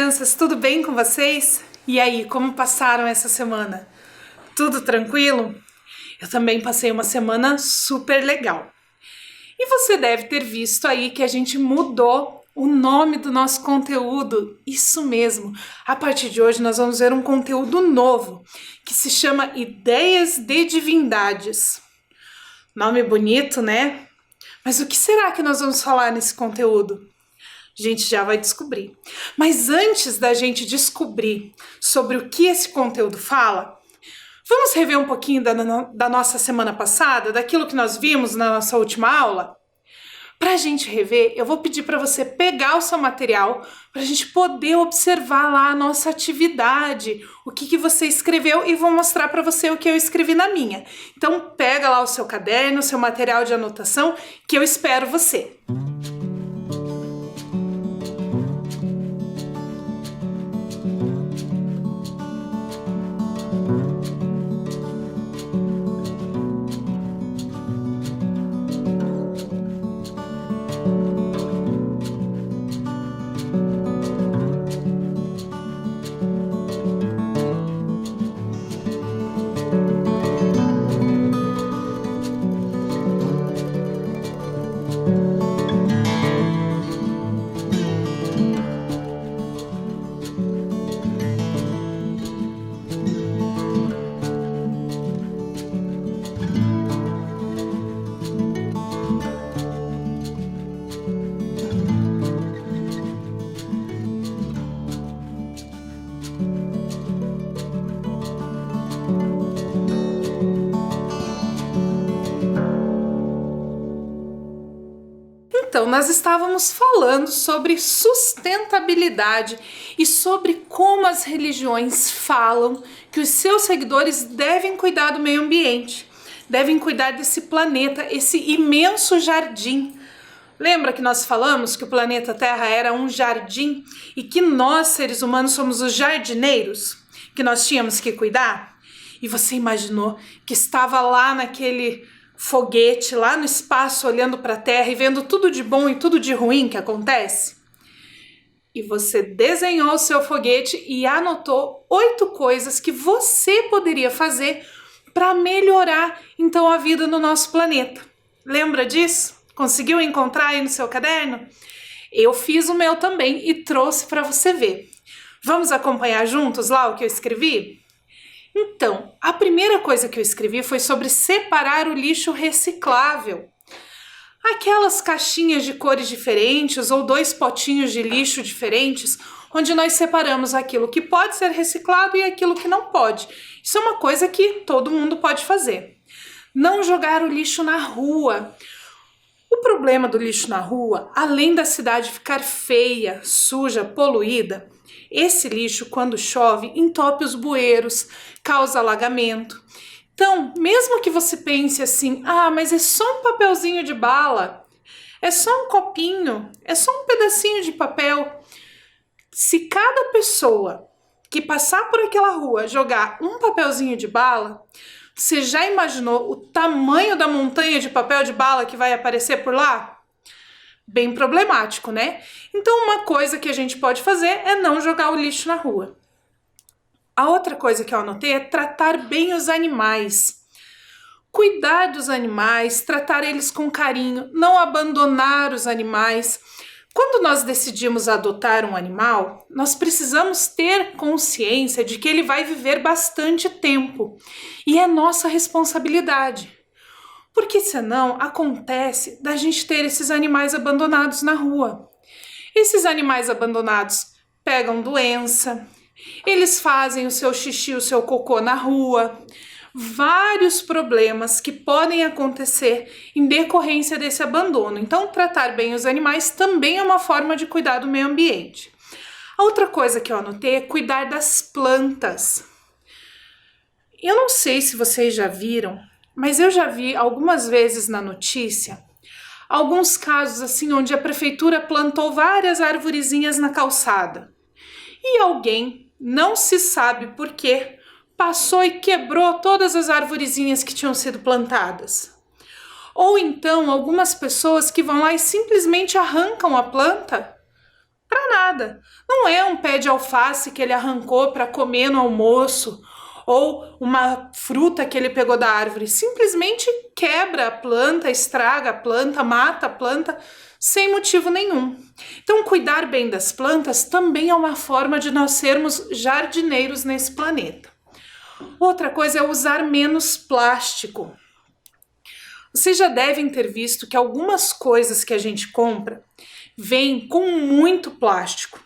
crianças, tudo bem com vocês? E aí, como passaram essa semana? Tudo tranquilo? Eu também passei uma semana super legal. E você deve ter visto aí que a gente mudou o nome do nosso conteúdo. Isso mesmo, a partir de hoje nós vamos ver um conteúdo novo, que se chama Ideias de Divindades. Nome bonito, né? Mas o que será que nós vamos falar nesse conteúdo? A gente já vai descobrir. Mas antes da gente descobrir sobre o que esse conteúdo fala, vamos rever um pouquinho da nossa semana passada, daquilo que nós vimos na nossa última aula? Para a gente rever, eu vou pedir para você pegar o seu material para a gente poder observar lá a nossa atividade, o que você escreveu, e vou mostrar para você o que eu escrevi na minha. Então pega lá o seu caderno, o seu material de anotação, que eu espero você. Então, nós estávamos falando sobre sustentabilidade e sobre como as religiões falam que os seus seguidores devem cuidar do meio ambiente, devem cuidar desse planeta, esse imenso jardim. Lembra que nós falamos que o planeta Terra era um jardim e que nós, seres humanos, somos os jardineiros, que nós tínhamos que cuidar? E você imaginou que estava lá naquele foguete, lá no espaço, olhando para a Terra e vendo tudo de bom e tudo de ruim que acontece? E você desenhou o seu foguete e anotou 8 coisas que você poderia fazer para melhorar então a vida no nosso planeta. Lembra disso? Conseguiu encontrar aí no seu caderno? Eu fiz o meu também e trouxe para você ver. Vamos acompanhar juntos lá o que eu escrevi? Então, a primeira coisa que eu escrevi foi sobre separar o lixo reciclável. Aquelas caixinhas de cores diferentes ou 2 potinhos de lixo diferentes, onde nós separamos aquilo que pode ser reciclado e aquilo que não pode. Isso é uma coisa que todo mundo pode fazer. Não jogar o lixo na rua. O problema do lixo na rua, além da cidade ficar feia, suja, poluída, esse lixo, quando chove, entope os bueiros, causa alagamento. Então, mesmo que você pense assim, mas é só um papelzinho de bala, é só um copinho, é só um pedacinho de papel. Se cada pessoa que passar por aquela rua jogar um papelzinho de bala, você já imaginou o tamanho da montanha de papel de bala que vai aparecer por lá? Bem problemático, né? Então, uma coisa que a gente pode fazer é não jogar o lixo na rua. A outra coisa que eu anotei é tratar bem os animais. Cuidar dos animais, tratar eles com carinho, não abandonar os animais. Quando nós decidimos adotar um animal, nós precisamos ter consciência de que ele vai viver bastante tempo e é nossa responsabilidade. Porque senão acontece da gente ter esses animais abandonados na rua. Esses animais abandonados pegam doença, eles fazem o seu xixi, o seu cocô na rua. Vários problemas que podem acontecer em decorrência desse abandono. Então, tratar bem os animais também é uma forma de cuidar do meio ambiente. A outra coisa que eu anotei é cuidar das plantas. Eu não sei se vocês já viram, mas eu já vi algumas vezes na notícia alguns casos assim onde a prefeitura plantou várias arvorezinhas na calçada e alguém, não se sabe por quê, passou e quebrou todas as arvorezinhas que tinham sido plantadas. Ou então algumas pessoas que vão lá e simplesmente arrancam a planta Para nada. Não é um pé de alface que ele arrancou para comer no almoço ou uma fruta que ele pegou da árvore. Simplesmente quebra a planta, estraga a planta, mata a planta sem motivo nenhum. Então, cuidar bem das plantas também é uma forma de nós sermos jardineiros nesse planeta. Outra coisa é usar menos plástico. Vocês já devem ter visto que algumas coisas que a gente compra vêm com muito plástico,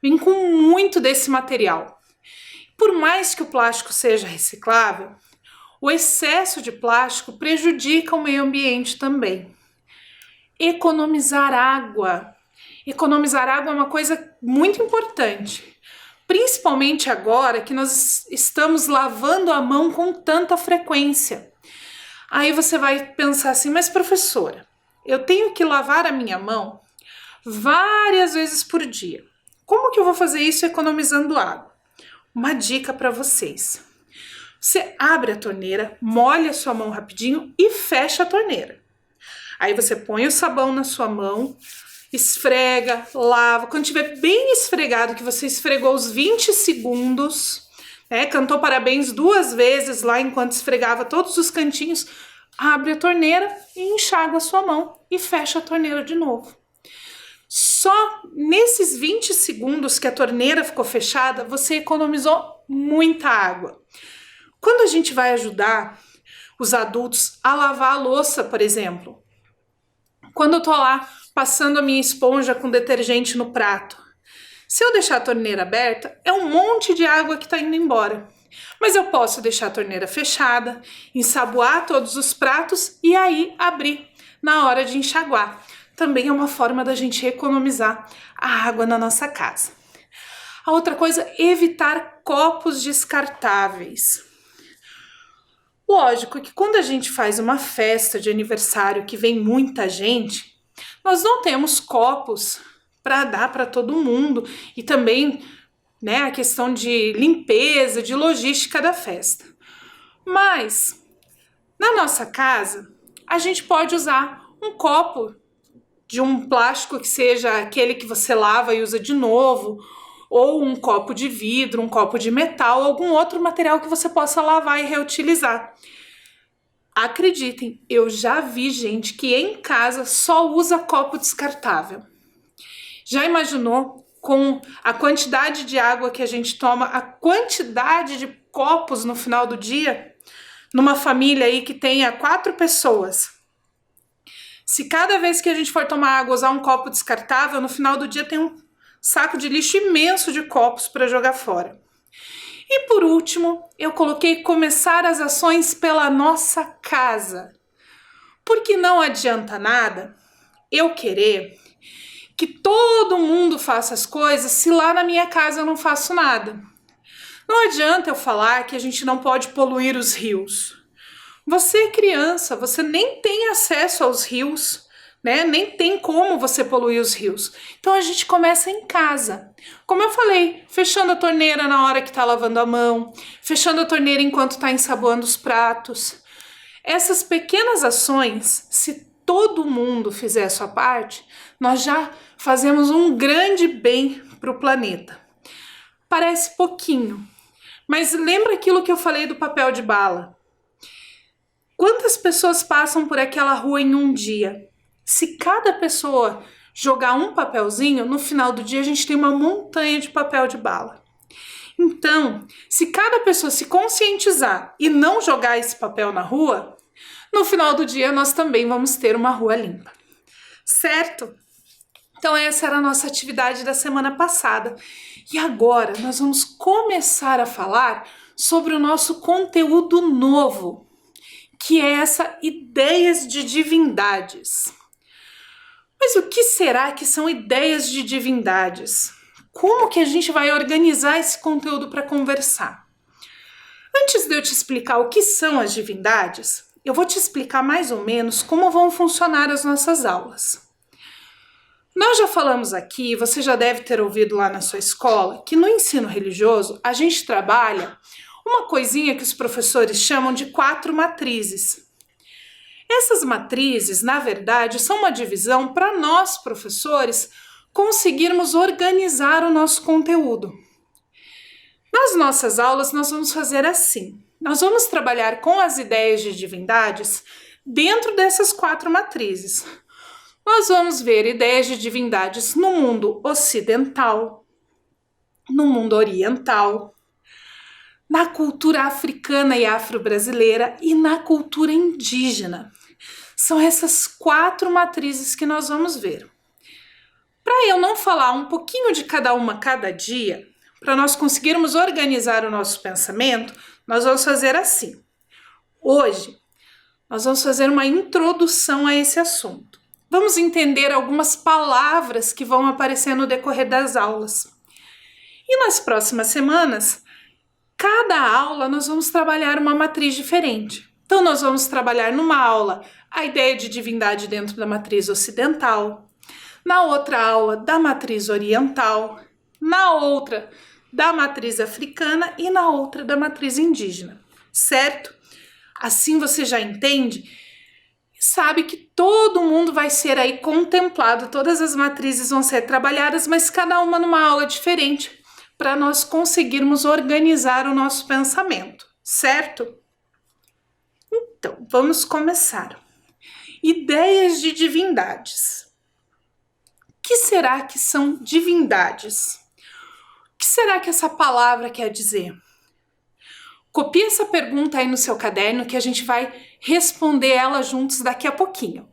vêm com muito desse material. Por mais que o plástico seja reciclável, o excesso de plástico prejudica o meio ambiente também. Economizar água. Economizar água é uma coisa muito importante, principalmente agora que nós estamos lavando a mão com tanta frequência. Aí você vai pensar assim, mas professora, eu tenho que lavar a minha mão várias vezes por dia. Como que eu vou fazer isso economizando água? Uma dica para vocês. Você abre a torneira, molha a sua mão rapidinho e fecha a torneira. Aí você põe o sabão na sua mão, esfrega, lava. Quando tiver bem esfregado, que você esfregou os 20 segundos, cantou parabéns 2 vezes lá enquanto esfregava todos os cantinhos, abre a torneira e enxágua a sua mão e fecha a torneira de novo. Só nesses 20 segundos que a torneira ficou fechada, você economizou muita água. Quando a gente vai ajudar os adultos a lavar a louça, por exemplo, quando eu tô lá passando a minha esponja com detergente no prato, se eu deixar a torneira aberta, é um monte de água que tá indo embora. Mas eu posso deixar a torneira fechada, ensaboar todos os pratos e aí abrir na hora de enxaguar. Também é uma forma da gente economizar a água na nossa casa. A outra coisa é evitar copos descartáveis. Lógico que quando a gente faz uma festa de aniversário que vem muita gente, nós não temos copos para dar para todo mundo e também, a questão de limpeza, de logística da festa. Mas na nossa casa, a gente pode usar um copo de um plástico que seja aquele que você lava e usa de novo, ou um copo de vidro, um copo de metal, algum outro material que você possa lavar e reutilizar. Acreditem, eu já vi gente que em casa só usa copo descartável. Já imaginou com a quantidade de água que a gente toma, a quantidade de copos no final do dia? Numa família aí que tenha 4 pessoas. Se cada vez que a gente for tomar água usar um copo descartável, no final do dia tem um saco de lixo imenso de copos para jogar fora. E por último, eu coloquei começar as ações pela nossa casa. Porque não adianta nada eu querer que todo mundo faça as coisas se lá na minha casa eu não faço nada. Não adianta eu falar que a gente não pode poluir os rios. Você é criança, você nem tem acesso aos rios, nem tem como você poluir os rios. Então a gente começa em casa. Como eu falei, fechando a torneira na hora que tá lavando a mão, fechando a torneira enquanto tá ensaboando os pratos. Essas pequenas ações, se todo mundo fizer a sua parte, nós já fazemos um grande bem para o planeta. Parece pouquinho, mas lembra aquilo que eu falei do papel de bala? Quantas pessoas passam por aquela rua em um dia? Se cada pessoa jogar um papelzinho, no final do dia a gente tem uma montanha de papel de bala. Então, se cada pessoa se conscientizar e não jogar esse papel na rua, no final do dia nós também vamos ter uma rua limpa. Certo? Então essa era a nossa atividade da semana passada. E agora nós vamos começar a falar sobre o nosso conteúdo novo, que é essa ideias de divindades. Mas o que será que são ideias de divindades? Como que a gente vai organizar esse conteúdo para conversar? Antes de eu te explicar o que são as divindades, eu vou te explicar mais ou menos como vão funcionar as nossas aulas. Nós já falamos aqui, você já deve ter ouvido lá na sua escola, que no ensino religioso a gente trabalha uma coisinha que os professores chamam de 4 matrizes. Essas matrizes, na verdade, são uma divisão para nós, professores, conseguirmos organizar o nosso conteúdo. Nas nossas aulas, nós vamos fazer assim. Nós vamos trabalhar com as ideias de divindades dentro dessas 4 matrizes. Nós vamos ver ideias de divindades no mundo ocidental, no mundo oriental, na cultura africana e afro-brasileira e na cultura indígena. São essas 4 matrizes que nós vamos ver. Para eu não falar um pouquinho de cada uma cada dia, para nós conseguirmos organizar o nosso pensamento, nós vamos fazer assim. Hoje, nós vamos fazer uma introdução a esse assunto. Vamos entender algumas palavras que vão aparecer no decorrer das aulas. E nas próximas semanas, cada aula nós vamos trabalhar uma matriz diferente. Então, nós vamos trabalhar numa aula a ideia de divindade dentro da matriz ocidental, na outra aula da matriz oriental, na outra da matriz africana e na outra da matriz indígena, certo? Assim você já entende e sabe que todo mundo vai ser aí contemplado, todas as matrizes vão ser trabalhadas, mas cada uma numa aula diferente, para nós conseguirmos organizar o nosso pensamento, certo? Então, vamos começar. Ideias de divindades. O que será que são divindades? O que será que essa palavra quer dizer? Copie essa pergunta aí no seu caderno que a gente vai responder ela juntos daqui a pouquinho.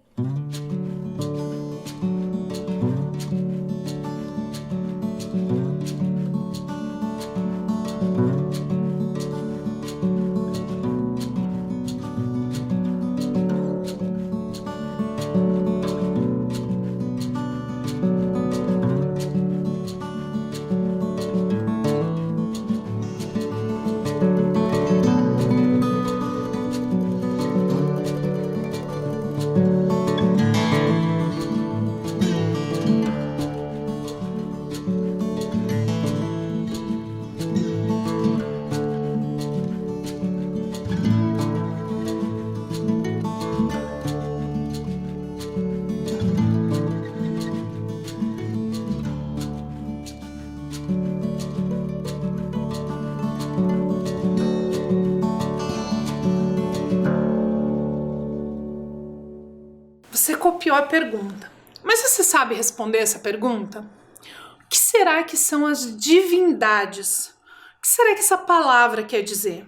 Você copiou a pergunta, mas você sabe responder essa pergunta? O que será que são as divindades? O que será que essa palavra quer dizer?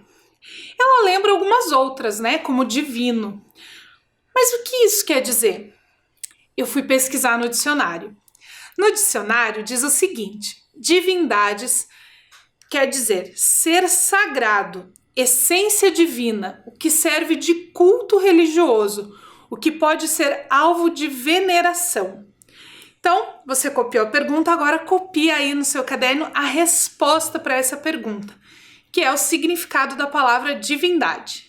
Ela lembra algumas outras, né? Como divino. Mas o que isso quer dizer? Eu fui pesquisar no dicionário. No dicionário diz o seguinte: divindades quer dizer ser sagrado, essência divina, o que serve de culto religioso, o que pode ser alvo de veneração. Então, você copiou a pergunta, agora copia aí no seu caderno a resposta para essa pergunta, que é o significado da palavra divindade.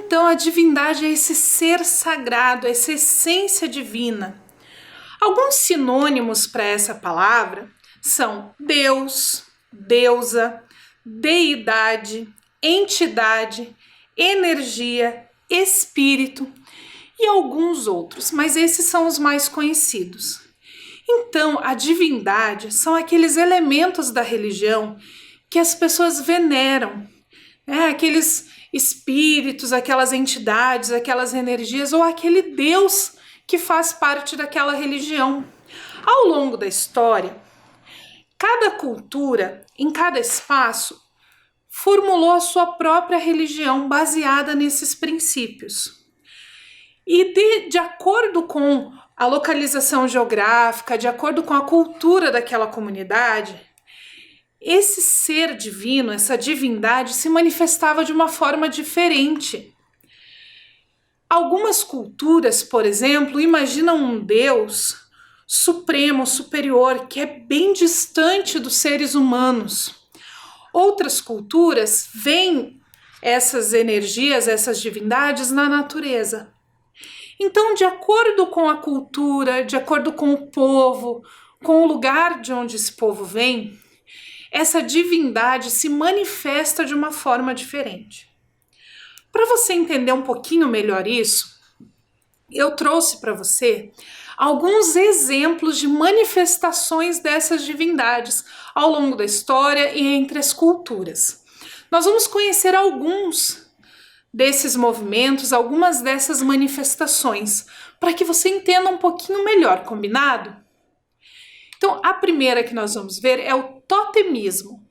Então a divindade é esse ser sagrado, essa essência divina. Alguns sinônimos para essa palavra são Deus, deusa, deidade, entidade, energia, espírito e alguns outros, mas esses são os mais conhecidos. Então, a divindade são aqueles elementos da religião que as pessoas veneram, né? Aqueles espíritos, aquelas entidades, aquelas energias ou aquele Deus que faz parte daquela religião. Ao longo da história, cada cultura, em cada espaço, formulou a sua própria religião baseada nesses princípios. E de acordo com a localização geográfica, de acordo com a cultura daquela comunidade, esse ser divino, essa divindade se manifestava de uma forma diferente. Algumas culturas, por exemplo, imaginam um Deus supremo, superior, que é bem distante dos seres humanos. Outras culturas veem essas energias, essas divindades na natureza. Então, de acordo com a cultura, de acordo com o povo, com o lugar de onde esse povo vem, essa divindade se manifesta de uma forma diferente. Para você entender um pouquinho melhor isso, eu trouxe para você alguns exemplos de manifestações dessas divindades ao longo da história e entre as culturas. Nós vamos conhecer alguns desses movimentos, algumas dessas manifestações, para que você entenda um pouquinho melhor, combinado? Então, a primeira que nós vamos ver é o totemismo.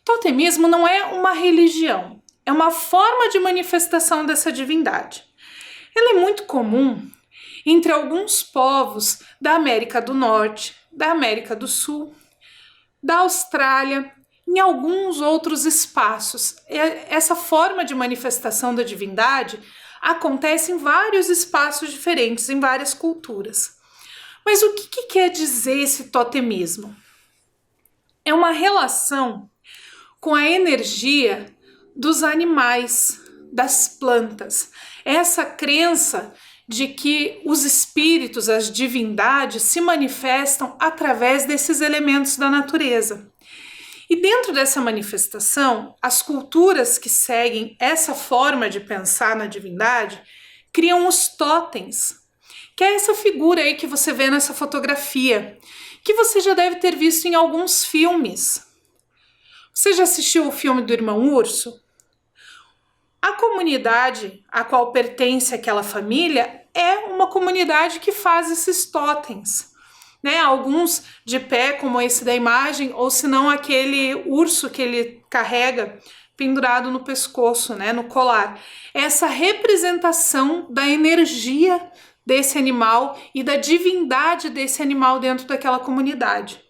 Totemismo não é uma religião, é uma forma de manifestação dessa divindade. Ela é muito comum entre alguns povos da América do Norte, da América do Sul, da Austrália, em alguns outros espaços. Essa forma de manifestação da divindade acontece em vários espaços diferentes, em várias culturas. Mas o que quer dizer esse totemismo? É uma relação com a energia dos animais, das plantas. Essa crença de que os espíritos, as divindades, se manifestam através desses elementos da natureza. E dentro dessa manifestação, as culturas que seguem essa forma de pensar na divindade criam os totens, que é essa figura aí que você vê nessa fotografia, que você já deve ter visto em alguns filmes. Você já assistiu o filme do Irmão Urso? A comunidade a qual pertence aquela família é uma comunidade que faz esses totens, né? Alguns de pé, como esse da imagem, ou se não aquele urso que ele carrega pendurado no pescoço, né? No colar. Essa representação da energia desse animal e da divindade desse animal dentro daquela comunidade.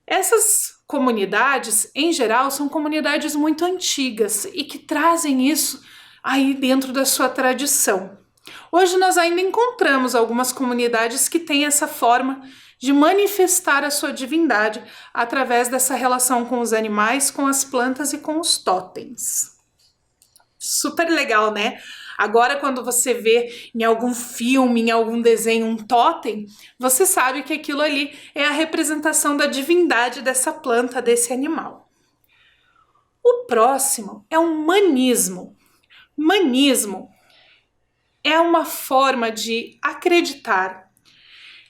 Essas comunidades, em geral, são comunidades muito antigas e que trazem isso aí dentro da sua tradição. Hoje nós ainda encontramos algumas comunidades que têm essa forma de manifestar a sua divindade através dessa relação com os animais, com as plantas e com os totens. Super legal, né? Agora, quando você vê em algum filme, em algum desenho, um totem, você sabe que aquilo ali é a representação da divindade dessa planta, desse animal. O próximo é o manismo. Manismo é uma forma de acreditar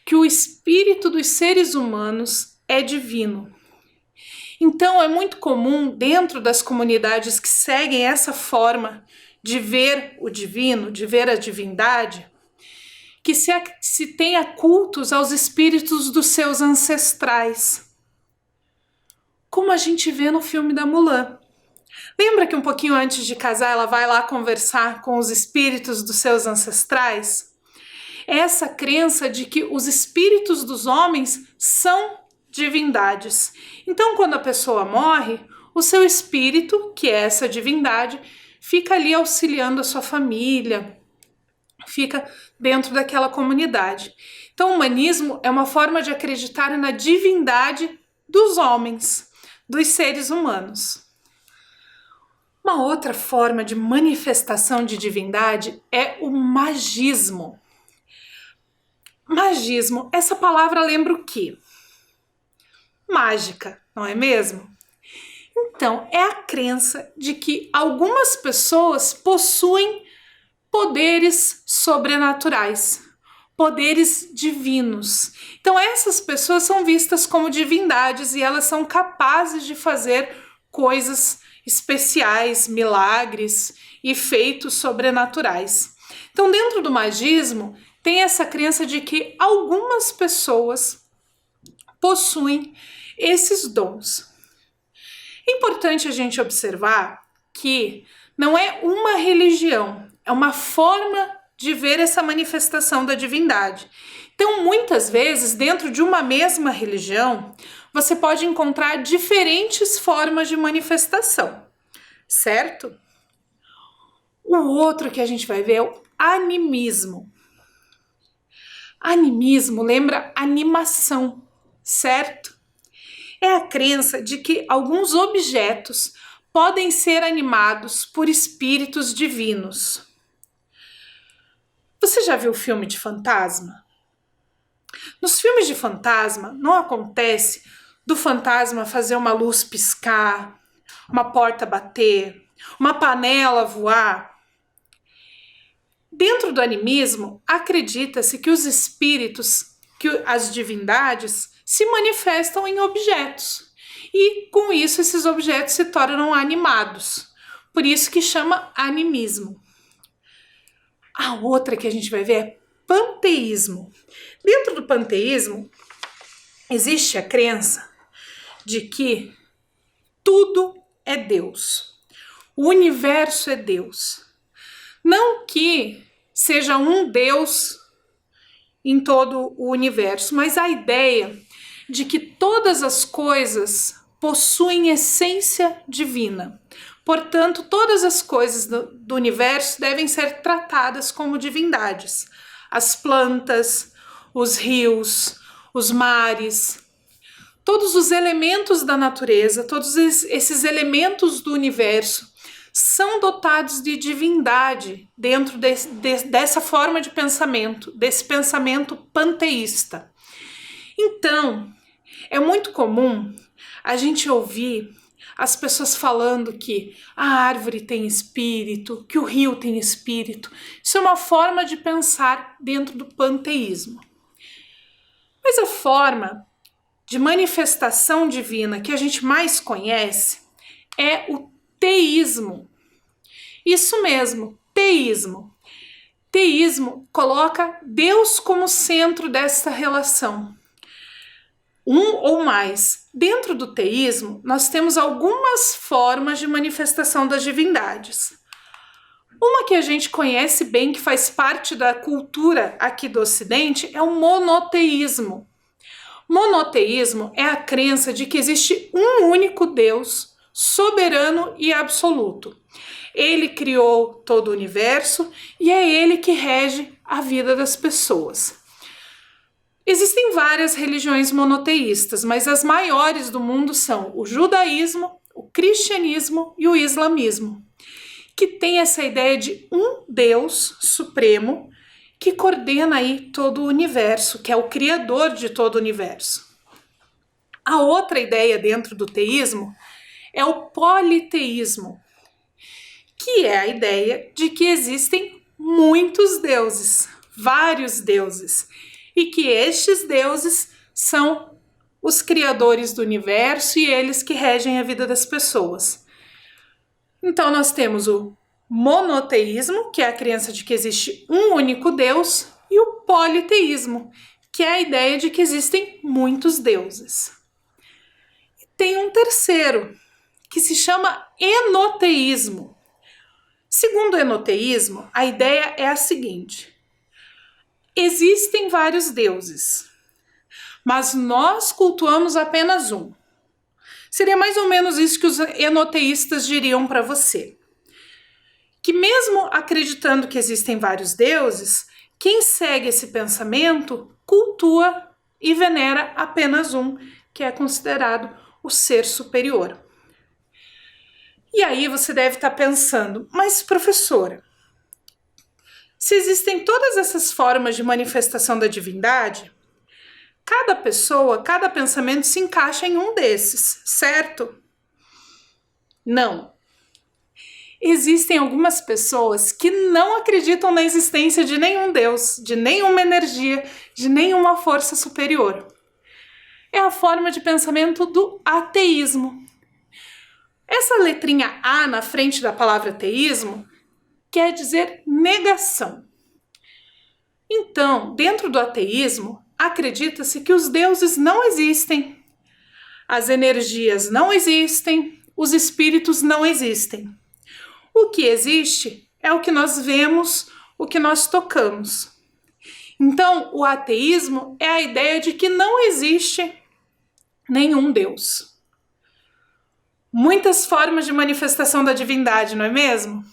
que o espírito dos seres humanos é divino. Então, é muito comum dentro das comunidades que seguem essa forma de ver o divino, de ver a divindade, que se tenha cultos aos espíritos dos seus ancestrais, como a gente vê no filme da Mulan. Lembra que um pouquinho antes de casar ela vai lá conversar com os espíritos dos seus ancestrais? Essa crença de que os espíritos dos homens são divindades. Então, quando a pessoa morre, o seu espírito, que é essa divindade, fica ali auxiliando a sua família, fica dentro daquela comunidade. Então, o humanismo é uma forma de acreditar na divindade dos homens, dos seres humanos. Uma outra forma de manifestação de divindade é o magismo. Magismo, essa palavra lembra o quê? Mágica, não é mesmo? Então, é a crença de que algumas pessoas possuem poderes sobrenaturais, poderes divinos. Então, essas pessoas são vistas como divindades e elas são capazes de fazer coisas especiais, milagres e feitos sobrenaturais. Então, dentro do magismo, tem essa crença de que algumas pessoas possuem esses dons. É importante a gente observar que não é uma religião, é uma forma de ver essa manifestação da divindade. Então, muitas vezes, dentro de uma mesma religião, você pode encontrar diferentes formas de manifestação, certo? O outro que a gente vai ver é o animismo. Animismo lembra animação, certo? É a crença de que alguns objetos podem ser animados por espíritos divinos. Você já viu o filme de fantasma? Nos filmes de fantasma, não acontece do fantasma fazer uma luz piscar, uma porta bater, uma panela voar. Dentro do animismo, acredita-se que os espíritos, que as divindades, se manifestam em objetos. E com isso, esses objetos se tornam animados. Por isso que chama animismo. A outra que a gente vai ver é panteísmo. Dentro do panteísmo, existe a crença de que tudo é Deus. O universo é Deus. Não que seja um Deus em todo o universo, mas a ideia de que todas as coisas possuem essência divina. Portanto, todas as coisas do universo devem ser tratadas como divindades. As plantas, os rios, os mares, todos os elementos da natureza, todos esses elementos do universo são dotados de divindade dentro dessa forma de pensamento, desse pensamento panteísta. Então, é muito comum a gente ouvir as pessoas falando que a árvore tem espírito, que o rio tem espírito. Isso é uma forma de pensar dentro do panteísmo. Mas a forma de manifestação divina que a gente mais conhece é o teísmo. Isso mesmo, teísmo. Teísmo coloca Deus como centro dessa relação. Um ou mais. Dentro do teísmo, nós temos algumas formas de manifestação das divindades. Uma que a gente conhece bem, que faz parte da cultura aqui do Ocidente, é o monoteísmo. Monoteísmo é a crença de que existe um único Deus, soberano e absoluto. Ele criou todo o universo e é ele que rege a vida das pessoas. Existem várias religiões monoteístas, mas as maiores do mundo são o judaísmo, o cristianismo e o islamismo, que tem essa ideia de um Deus supremo que coordena aí todo o universo, que é o criador de todo o universo. A outra ideia dentro do teísmo é o politeísmo, que é a ideia de que existem muitos deuses, vários deuses, e que estes deuses são os criadores do universo e eles que regem a vida das pessoas. Então nós temos o monoteísmo, que é a crença de que existe um único Deus, e o politeísmo, que é a ideia de que existem muitos deuses. E tem um terceiro, que se chama enoteísmo. Segundo o enoteísmo, a ideia é a seguinte: existem vários deuses, mas nós cultuamos apenas um. Seria mais ou menos isso que os enoteístas diriam para você. Que mesmo acreditando que existem vários deuses, quem segue esse pensamento cultua e venera apenas um, que é considerado o ser superior. E aí você deve estar pensando, mas professora, se existem todas essas formas de manifestação da divindade, cada pessoa, cada pensamento se encaixa em um desses, certo? Não. Existem algumas pessoas que não acreditam na existência de nenhum Deus, de nenhuma energia, de nenhuma força superior. É a forma de pensamento do ateísmo. Essa letrinha A na frente da palavra ateísmo quer dizer negação. Então, dentro do ateísmo, acredita-se que os deuses não existem, as energias não existem, os espíritos não existem. O que existe é o que nós vemos, o que nós tocamos. Então, o ateísmo é a ideia de que não existe nenhum Deus. Muitas formas de manifestação da divindade, não é mesmo?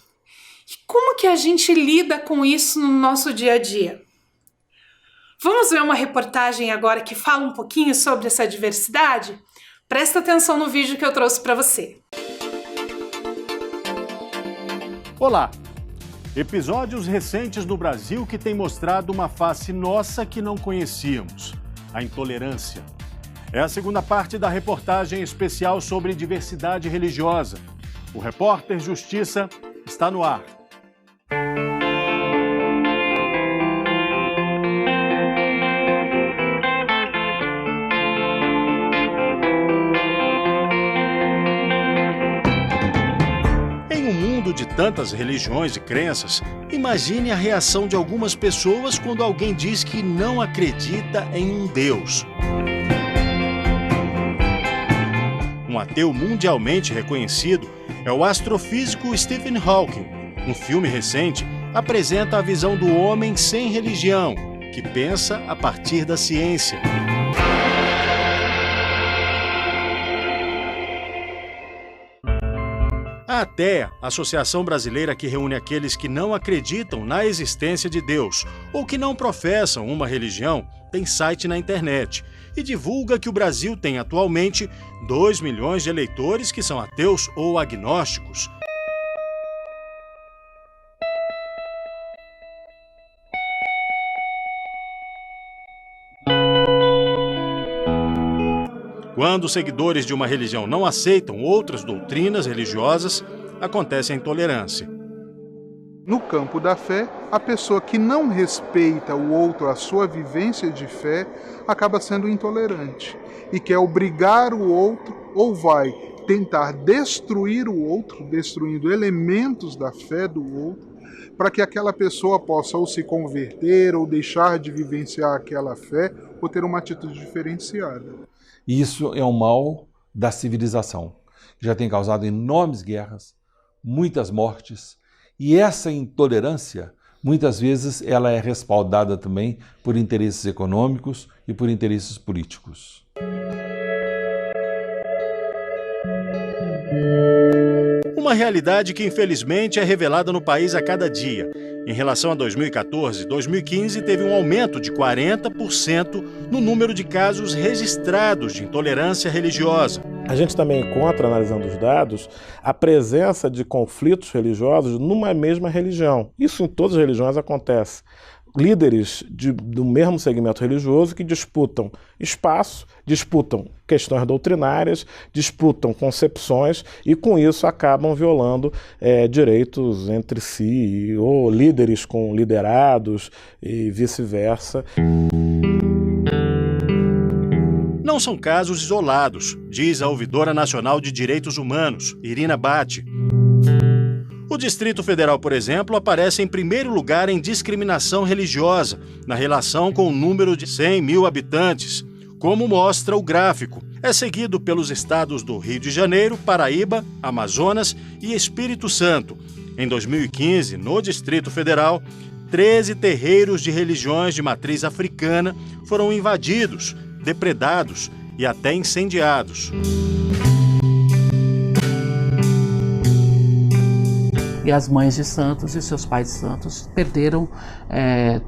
E como que a gente lida com isso no nosso dia a dia? Vamos ver uma reportagem agora que fala um pouquinho sobre essa diversidade? Presta atenção no vídeo que eu trouxe para você. Olá! Episódios recentes no Brasil que têm mostrado uma face nossa que não conhecíamos: a intolerância. É a segunda parte da reportagem especial sobre diversidade religiosa. O repórter Justiça está no ar. Em um mundo de tantas religiões e crenças, imagine a reação de algumas pessoas quando alguém diz que não acredita em um Deus. Um ateu mundialmente reconhecido é o astrofísico Stephen Hawking. Um filme recente apresenta a visão do homem sem religião, que pensa a partir da ciência. A ATEA, associação brasileira que reúne aqueles que não acreditam na existência de Deus ou que não professam uma religião, tem site na internet e divulga que o Brasil tem atualmente 2 milhões de eleitores que são ateus ou agnósticos. Quando os seguidores de uma religião não aceitam outras doutrinas religiosas, acontece a intolerância. No campo da fé, a pessoa que não respeita o outro, a sua vivência de fé, acaba sendo intolerante e quer obrigar o outro ou vai tentar destruir o outro, destruindo elementos da fé do outro, para que aquela pessoa possa ou se converter ou deixar de vivenciar aquela fé ou ter uma atitude diferenciada. Isso é um mal da civilização, que já tem causado enormes guerras, muitas mortes, e essa intolerância, muitas vezes, ela é respaldada também por interesses econômicos e por interesses políticos. Uma realidade que, infelizmente, é revelada no país a cada dia. Em relação a 2014, 2015 teve um aumento de 40% no número de casos registrados de intolerância religiosa. A gente também encontra, analisando os dados, a presença de conflitos religiosos numa mesma religião. Isso em todas as religiões acontece. Líderes do mesmo segmento religioso que disputam espaço, disputam questões doutrinárias, disputam concepções e com isso acabam violando direitos entre si, ou líderes com liderados e vice-versa. Não são casos isolados, diz a ouvidora nacional de direitos humanos, Irina Batti. O Distrito Federal, por exemplo, aparece em primeiro lugar em discriminação religiosa, na relação com o número de 100 mil habitantes, como mostra o gráfico. É seguido pelos estados do Rio de Janeiro, Paraíba, Amazonas e Espírito Santo. Em 2015, no Distrito Federal, 13 terreiros de religiões de matriz africana foram invadidos, depredados e até e as mães de santos e seus pais de santos perderam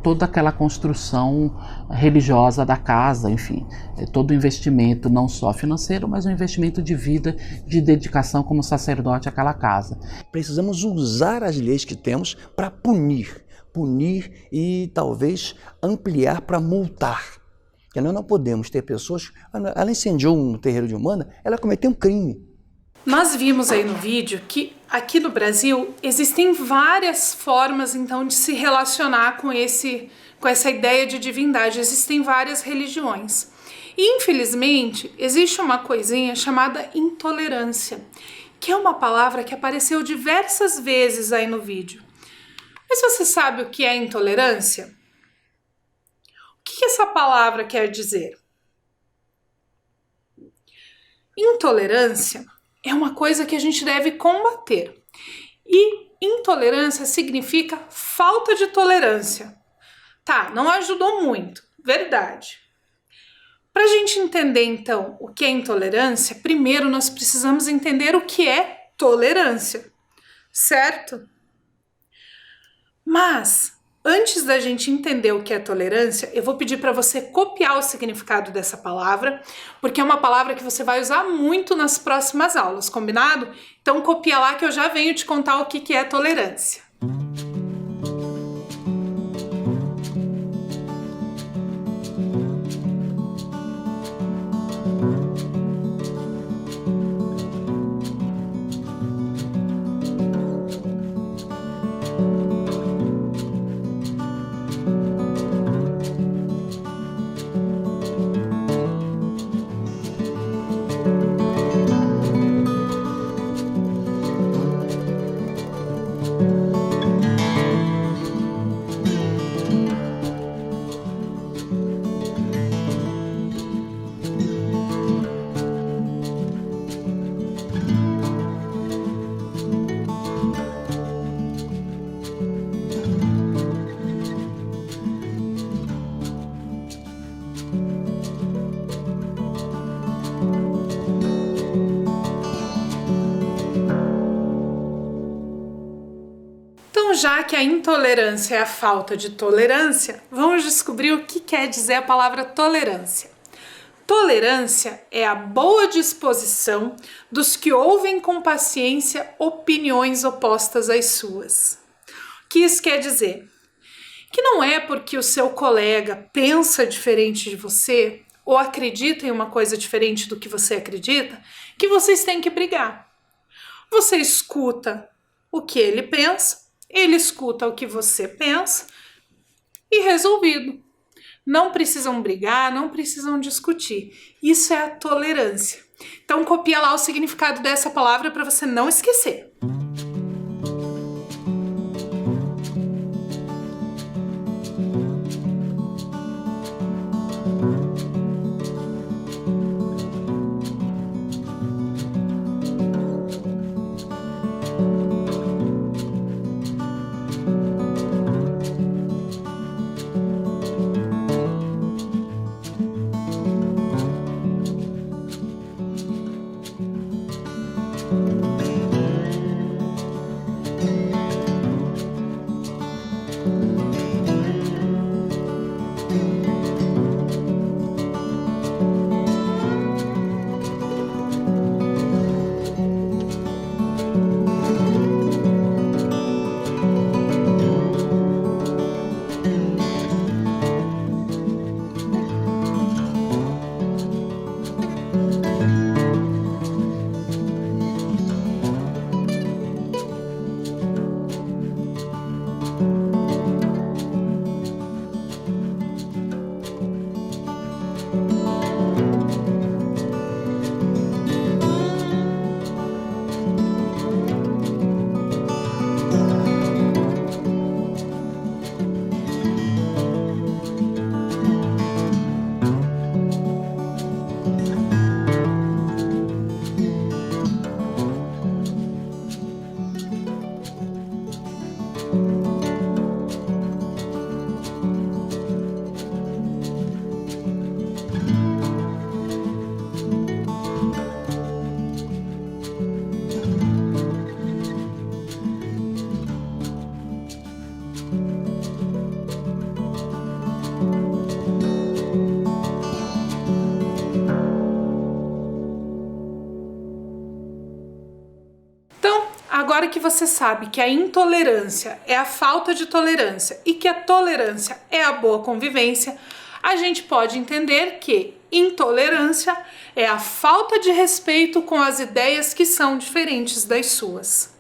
toda aquela construção religiosa da casa, enfim, todo o investimento, não só financeiro, mas um investimento de vida, de dedicação como sacerdote àquela casa. Precisamos usar as leis que temos para punir e talvez ampliar para multar. Porque nós não podemos ter pessoas... Ela incendiou um terreiro de Umbanda, ela cometeu um crime. Nós vimos aí no vídeo que aqui no Brasil existem várias formas então de se relacionar com essa ideia de divindade. Existem várias religiões. E infelizmente existe uma coisinha chamada intolerância, que é uma palavra que apareceu diversas vezes aí no vídeo. Mas você sabe o que é intolerância? O que essa palavra quer dizer? Intolerância é uma coisa que a gente deve combater. E intolerância significa falta de tolerância. Tá, não ajudou muito, verdade. Para a gente entender então o que é intolerância, primeiro nós precisamos entender o que é tolerância, certo? Mas antes da gente entender o que é tolerância, eu vou pedir para você copiar o significado dessa palavra, porque é uma palavra que você vai usar muito nas próximas aulas, combinado? Então copia lá que eu já venho te contar o que é tolerância. Já que a intolerância é a falta de tolerância, vamos descobrir o que quer dizer a palavra tolerância. Tolerância é a boa disposição dos que ouvem com paciência opiniões opostas às suas. O que isso quer dizer? Que não é porque o seu colega pensa diferente de você ou acredita em uma coisa diferente do que você acredita, que vocês têm que brigar. Você escuta o que ele pensa, ele escuta o que você pensa e resolvido. Não precisam brigar, não precisam discutir. Isso é a tolerância. Então copia lá o significado dessa palavra para você não esquecer. Agora que você sabe que a intolerância é a falta de tolerância e que a tolerância é a boa convivência, a gente pode entender que intolerância é a falta de respeito com as ideias que são diferentes das suas.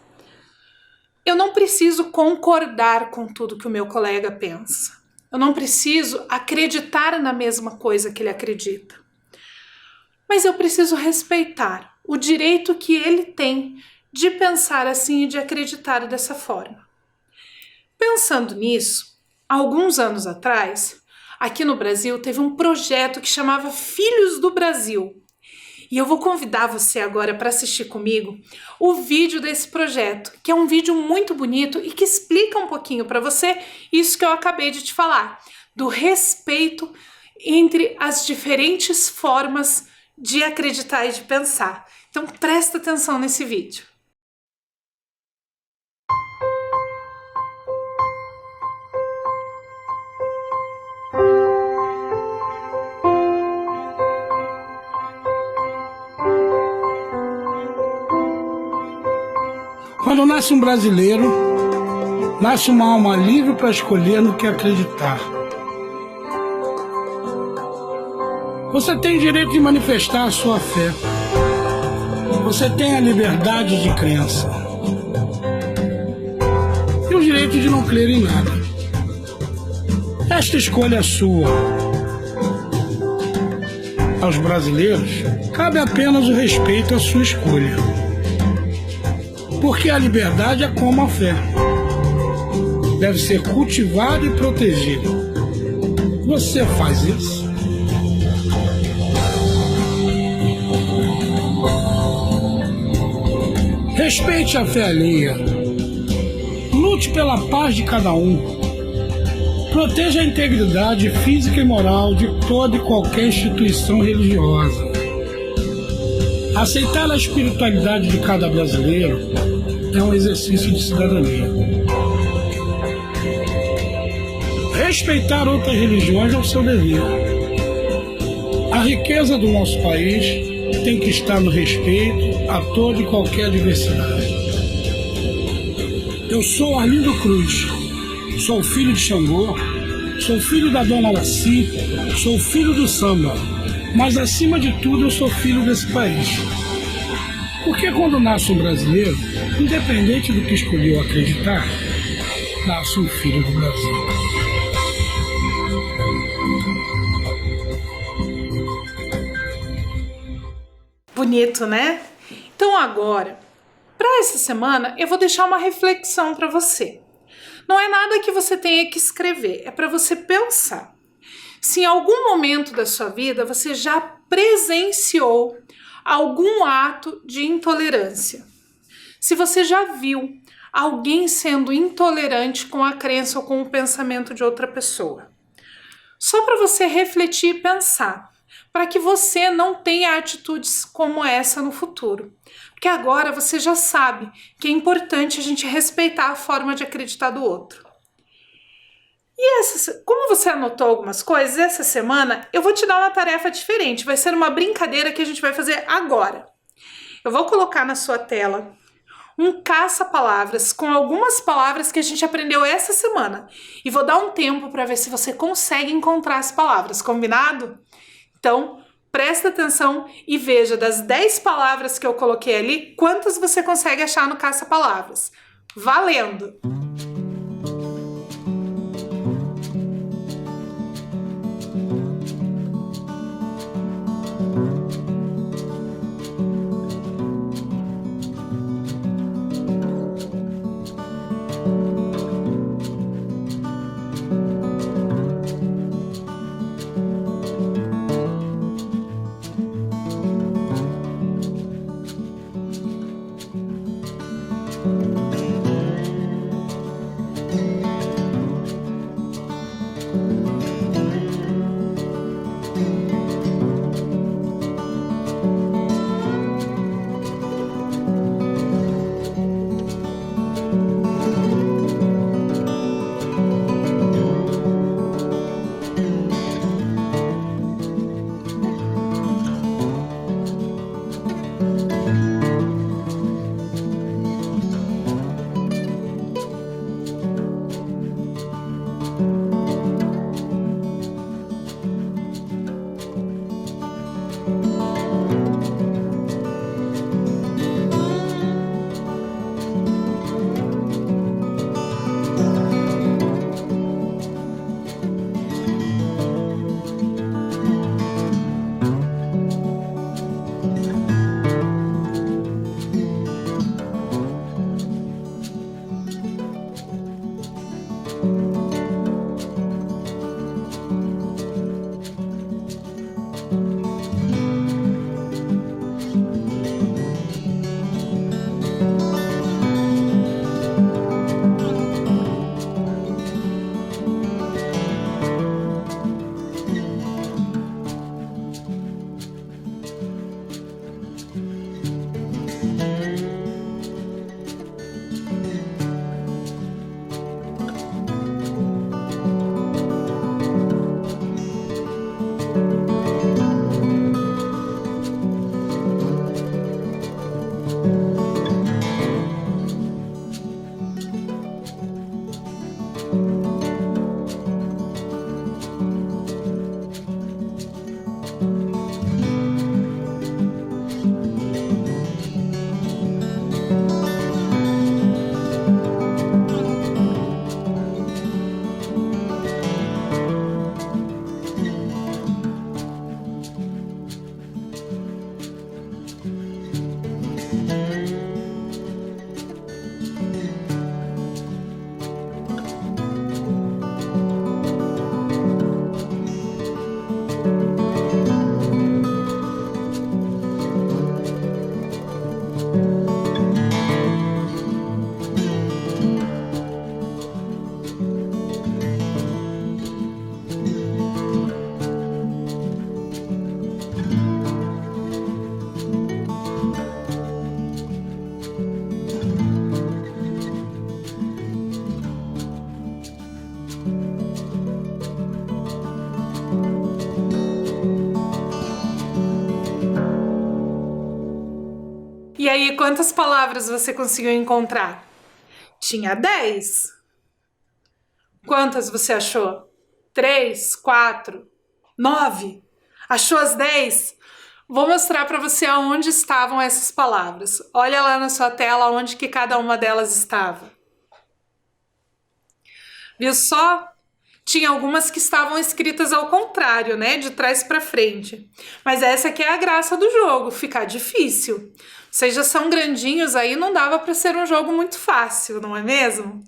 Eu não preciso concordar com tudo que o meu colega pensa. Eu não preciso acreditar na mesma coisa que ele acredita. Mas eu preciso respeitar o direito que ele tem de pensar assim e de acreditar dessa forma. Pensando nisso, há alguns anos atrás, aqui no Brasil teve um projeto que chamava Filhos do Brasil. E eu vou convidar você agora para assistir comigo o vídeo desse projeto, que é um vídeo muito bonito e que explica um pouquinho para você isso que eu acabei de te falar, do respeito entre as diferentes formas de acreditar e de pensar. Então presta atenção nesse vídeo. Quando nasce um brasileiro, nasce uma alma livre para escolher no que acreditar. Você tem o direito de manifestar a sua fé. Você tem a liberdade de crença. E o direito de não crer em nada. Esta escolha é sua. Aos brasileiros, cabe apenas o respeito à sua escolha. Porque a liberdade é como a fé. Deve ser cultivada e protegida. Você faz isso? Respeite a fé alheia. Lute pela paz de cada um. Proteja a integridade física e moral de toda e qualquer instituição religiosa. Aceitar a espiritualidade de cada brasileiro é um exercício de cidadania. Respeitar outras religiões é o seu dever. A riqueza do nosso país tem que estar no respeito a toda e qualquer diversidade. Eu sou Arlindo Cruz, sou filho de Xangô, sou filho da Dona Laci, sou filho do samba. Mas, acima de tudo, eu sou filho desse país. Porque quando nasce um brasileiro, independente do que escolheu acreditar, nasce um filho do Brasil. Bonito, né? Então agora, para essa semana, eu vou deixar uma reflexão para você. Não é nada que você tenha que escrever, é para você pensar. Se em algum momento da sua vida você já presenciou algum ato de intolerância, se você já viu alguém sendo intolerante com a crença ou com o pensamento de outra pessoa, só para você refletir e pensar, para que você não tenha atitudes como essa no futuro. Porque agora você já sabe que é importante a gente respeitar a forma de acreditar do outro. E como você anotou algumas coisas, essa semana eu vou te dar uma tarefa diferente. Vai ser uma brincadeira que a gente vai fazer agora. Eu vou colocar na sua tela um caça-palavras com algumas palavras que a gente aprendeu essa semana. E vou dar um tempo para ver se você consegue encontrar as palavras, combinado? Então, presta atenção e veja das 10 palavras que eu coloquei ali, quantas você consegue achar no caça-palavras. Valendo! quantas palavras você conseguiu encontrar? Tinha 10. Quantas você achou? 3, 4, 9? Achou as 10? Vou mostrar para você aonde estavam essas palavras. Olha lá na sua tela onde que cada uma delas estava. Viu só? Tinha algumas que estavam escritas ao contrário, né? De trás para frente. Mas essa aqui é a graça do jogo, ficar difícil. Vocês já são grandinhos aí, não dava para ser um jogo muito fácil, não é mesmo?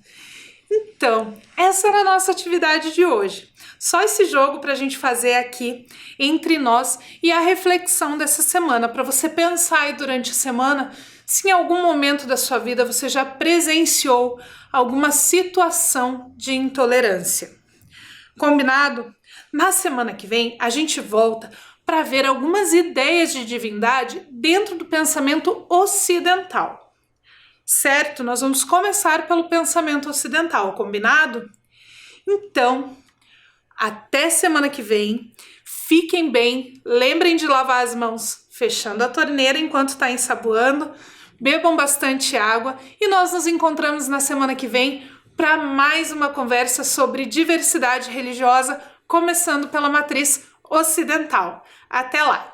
Então, essa era a nossa atividade de hoje. Só esse jogo para a gente fazer aqui entre nós e a reflexão dessa semana, para você pensar aí durante a semana se em algum momento da sua vida você já presenciou alguma situação de intolerância. Combinado? Na semana que vem a gente volta para ver algumas ideias de divindade dentro do pensamento ocidental. Certo? Nós vamos começar pelo pensamento ocidental, combinado? Então, até semana que vem. Fiquem bem, lembrem de lavar as mãos fechando a torneira enquanto está ensaboando, bebam bastante água e nós nos encontramos na semana que vem para mais uma conversa sobre diversidade religiosa, começando pela matriz ocidental. Até lá!